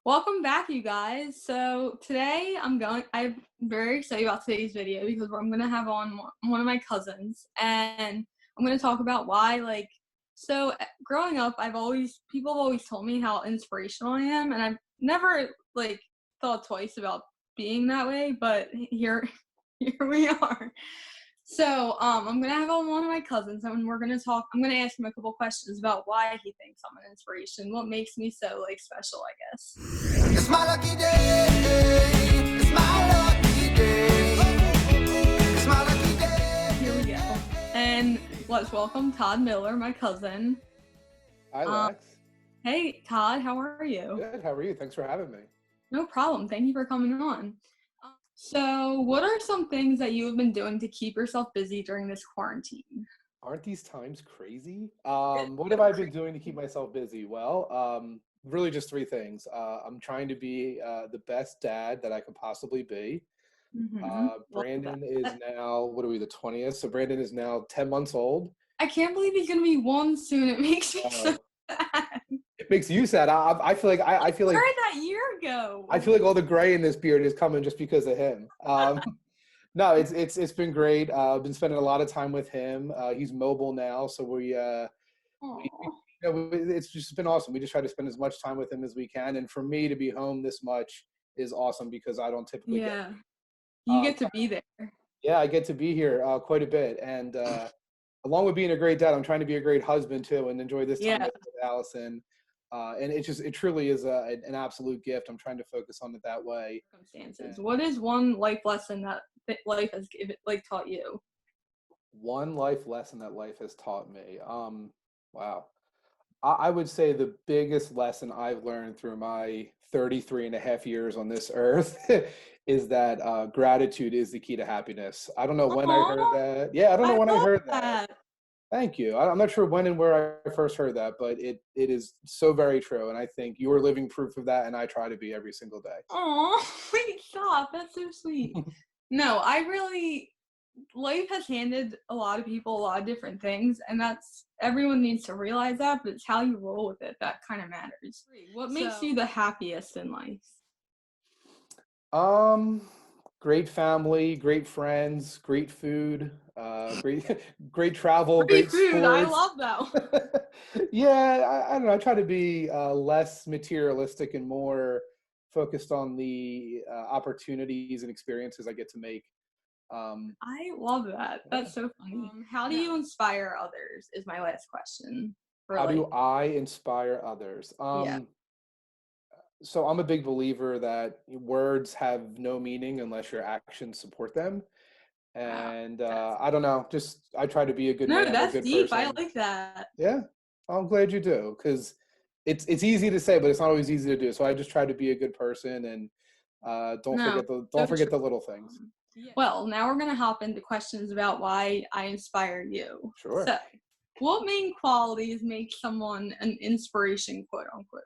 Welcome back, you guys. So today I'm very excited about today's video because I'm going to have on one of my cousins, and I'm going to talk about why, growing up, people have always told me how inspirational I am, and I've never, thought twice about being that way, but here we are. So, I'm gonna have on one of my cousins, and I'm gonna ask him a couple questions about why he thinks I'm an inspiration, what makes me so, special, I guess. It's my lucky day. It's my lucky day. It's my lucky day. Here we go. And let's welcome Todd Miller, my cousin. Hi, Lex. Hey, Todd, how are you? Good. How are you? Thanks for having me. No problem. Thank you for coming on. So, what are some things that you have been doing to keep yourself busy during this quarantine? Aren't these times crazy? What have I been doing to keep myself busy? Well, really just three things. I'm trying to be the best dad that I could possibly be. Brandon is now, what are we, the 20th? So Brandon is now 10 months old. I can't believe he's going to be one soon. It makes me so sad. It makes you sad. I feel like I feel like started that year ago. I feel like all the gray in this beard is coming just because of him. No, it's been great. I've been spending a lot of time with him. He's mobile now, so it's just been awesome. We just try to spend as much time with him as we can. And for me to be home this much is awesome because I don't typically get. You get to be there. Yeah, I get to be here quite a bit, and along with being a great dad, I'm trying to be a great husband too, and enjoy this time with Allison. And it truly is an absolute gift. I'm trying to focus on it that way. Circumstances. What is one life lesson that life has taught you? One life lesson that life has taught me. Wow. I would say the biggest lesson I've learned through my 33 and a half years on this earth is that gratitude is the key to happiness. I don't know when I heard that. Yeah, I don't know when I heard that. Thank you. I'm not sure when and where I first heard that, but it is so very true. And I think you're living proof of that, and I try to be every single day. Oh, wait, stop. That's so sweet. No, life has handed a lot of people a lot of different things, and everyone needs to realize that, but it's how you roll with it that kind of matters. What makes you the happiest in life? Great family, great friends, great food, great travel, great food. Sports. I love that. Yeah, I don't know. I try to be less materialistic and more focused on the opportunities and experiences I get to make. I love that. That's so funny. How do you inspire others is my last question. How do I inspire others? So I'm a big believer that words have no meaning unless your actions support them. And I don't know, I try to be a good man, that's a good deep. person. I like that. Yeah, I'm glad you do, because it's easy to say, but it's not always easy to do. So I just try to be a good person, and don't forget the little things. Well, now we're gonna hop into questions about why I inspire you. Sure. So, what main qualities make someone an inspiration, quote unquote?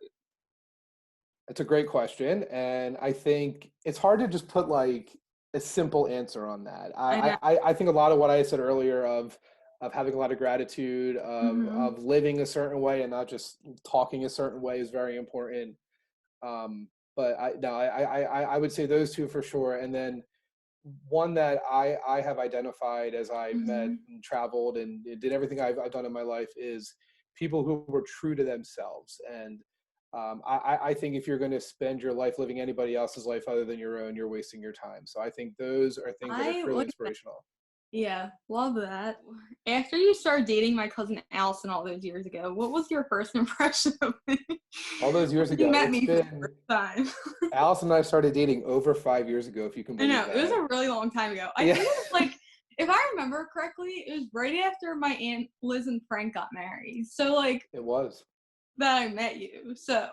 It's a great question, and I think it's hard to just put like a simple answer on that. I think a lot of what I said earlier of having a lot of gratitude, of living a certain way and not just talking a certain way is very important. But I would say those two for sure. And then one that I have identified as I met and traveled and did everything I've done in my life is people who were true to themselves. And I think if you're going to spend your life living anybody else's life other than your own, you're wasting your time. So I think those are things that are truly inspirational. Yeah, love that. After you started dating my cousin Allison all those years ago, what was your first impression of me? All those years ago, you met me for the first time. Allison and I started dating over 5 years ago, if you can believe that. I know, it was a really long time ago. I think it was if I remember correctly, it was right after my Aunt Liz and Frank got married. So it was. That I met you. So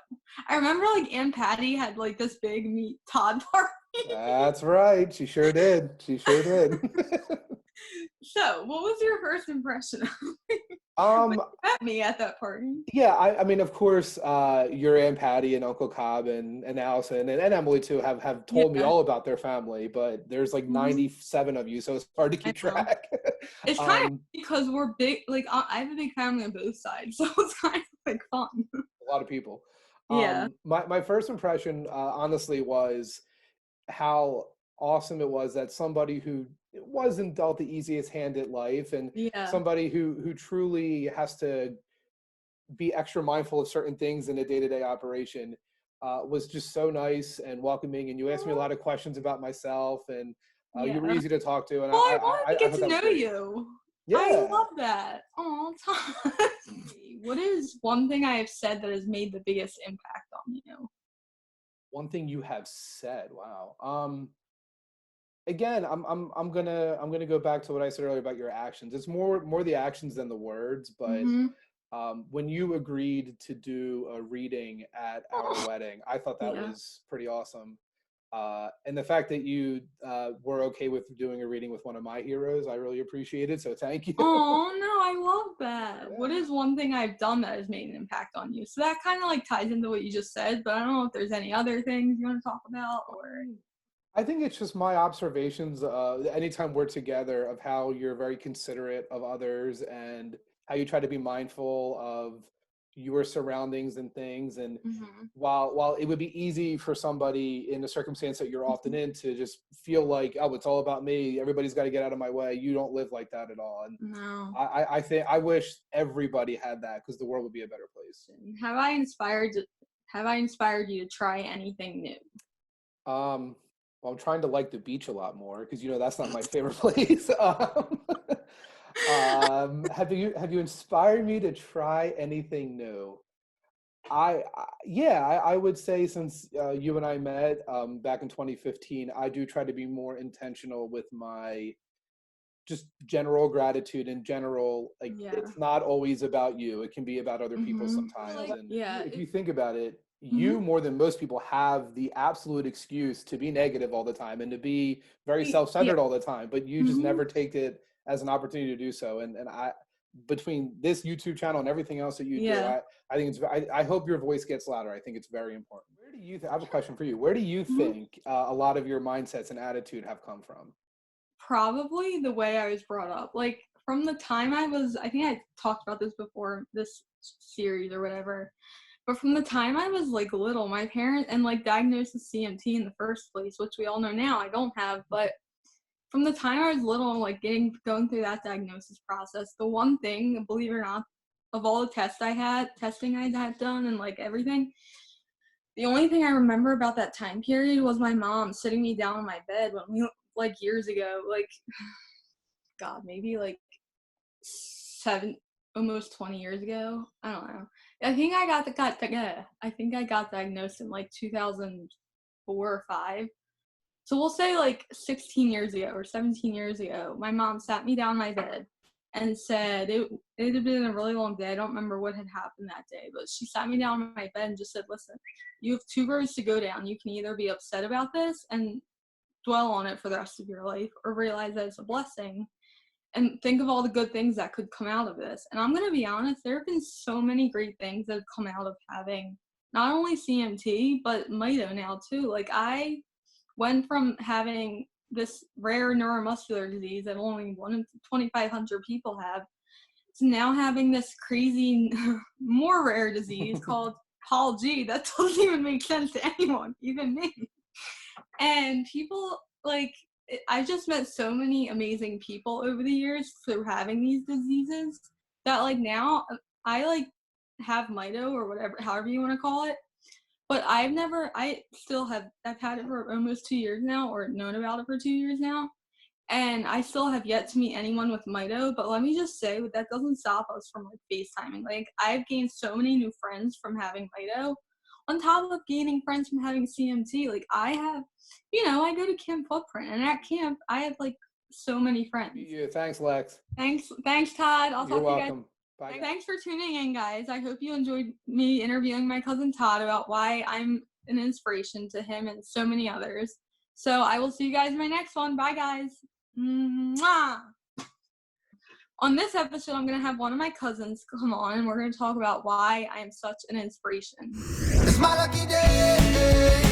I remember Aunt Patty had this big meet Todd party. That's right. She sure did. So what was your first impression of me? When you met me at that party? Yeah, I mean, of course, your Aunt Patty and Uncle Cobb and Allison and Emily too have told me all about their family, but there's 97 of you, so it's hard to keep track. It's kind of because we're big. I have a big family on both sides, so it's kind of fun. A lot of people. Yeah. My first impression, honestly, was how awesome it was that somebody who wasn't dealt the easiest hand at life, and Yeah. somebody who truly has to be extra mindful of certain things in a day-to-day operation, was just so nice and welcoming. And you asked me a Aw, lot of questions about myself, and you were yeah. easy to talk to. And Well, I wanted to I get thought to that was know great. you. I Yeah. love that. Oh, Todd. What is one thing I have said that has made the biggest impact on you? One thing you have said, wow. Again, I'm gonna go back to what I said earlier about your actions. It's more the actions than the words, but Mm-hmm. when you agreed to do a reading at our Oh, wedding, I thought that yeah. was pretty awesome. And the fact that you were okay with doing a reading with one of my heroes, I really appreciated. So thank you. Oh no, I love that. What Yeah. is one thing I've done that has made an impact on you? So that kind of like ties into what you just said, but I don't know if there's any other things you want to talk about or. Um, I think it's just my observations, anytime we're together, of how you're very considerate of others and how you try to be mindful of your surroundings and things. And Mhm. while it would be easy for somebody in a circumstance that you're often Mhm. in to just feel like, oh, it's all about me, everybody's got to get out of my way, you don't live like that at all. And No. I think I wish everybody had that, because the world would be a better place. Have I inspired have I inspired you to try anything new? Well, I'm trying to like the beach a lot more, because that's not my favorite place. Have you inspired me to try anything new? Yeah, I would say, since you and I met back in 2015, I do try to be more intentional with my just general gratitude. In general, like, Yeah. it's not always about you, it can be about other people Mhm. sometimes. Like, And yeah. if you think about it, you Mhm. more than most people have the absolute excuse to be negative all the time and to be very Yeah. self-centered all the time, but you just Mhm. never take it as an opportunity to do so. And I between this YouTube channel and everything else that you do, Yeah. I think I hope your voice gets louder. I think it's very important. Where do you I have a question for you. Where do you Mhm. think a lot of your mindsets and attitude have come from? Probably the way I was brought up. Like from the time I think I talked about this before this series or whatever. But from the time I was like little, my parents and like diagnosed with CMT in the first place, which we all know now I don't have, but from the time I was little, like going through that diagnosis process, the one thing, believe it or not, of all the testing I had done and like everything, the only thing I remember about that time period was my mom sitting me down on my bed when we like years ago, like God, maybe like seven, almost 20 years ago. I don't know. I think I got diagnosed in like 2004 or 5. So we'll say like 16 years ago or 17 years ago, my mom sat me down on my bed and said it had been a really long day. I don't remember what had happened that day, but she sat me down on my bed and just said, "Listen, you have 2 roads to go down. You can either be upset about this and dwell on it for the rest of your life, or realize that it's a blessing and think of all the good things that could come out of this." And I'm gonna be honest, there have been so many great things that have come out of having not only CMT but Mito now too. Like I went from having this rare neuromuscular disease that only 1 in 2,500 people have to now having this crazy more rare disease called Paul G that doesn't even make sense to anyone, even me. And people like I've just met so many amazing people over the years through having these diseases that like now I like have mito or whatever, however you want to call it. But I've had it for almost 2 years now, or known about it for 2 years now. And I still have yet to meet anyone with mito. But let me just say, that doesn't stop us from like FaceTiming. Like I've gained so many new friends from having mito, on top of gaining friends from having CMT. Like I have, I go to Camp Footprint, and at camp I have like so many friends. Yeah, thanks, Lex. Thanks, Todd. I'll You're talk to you guys. welcome. Bye, guys. Thanks for tuning in, guys. I hope you enjoyed me interviewing my cousin Todd about why I'm an inspiration to him and so many others. So I will see you guys in my next one. Bye, guys. Mwah! On this episode, I'm going to have one of my cousins come on, and we're going to talk about why I am such an inspiration. It's my lucky day.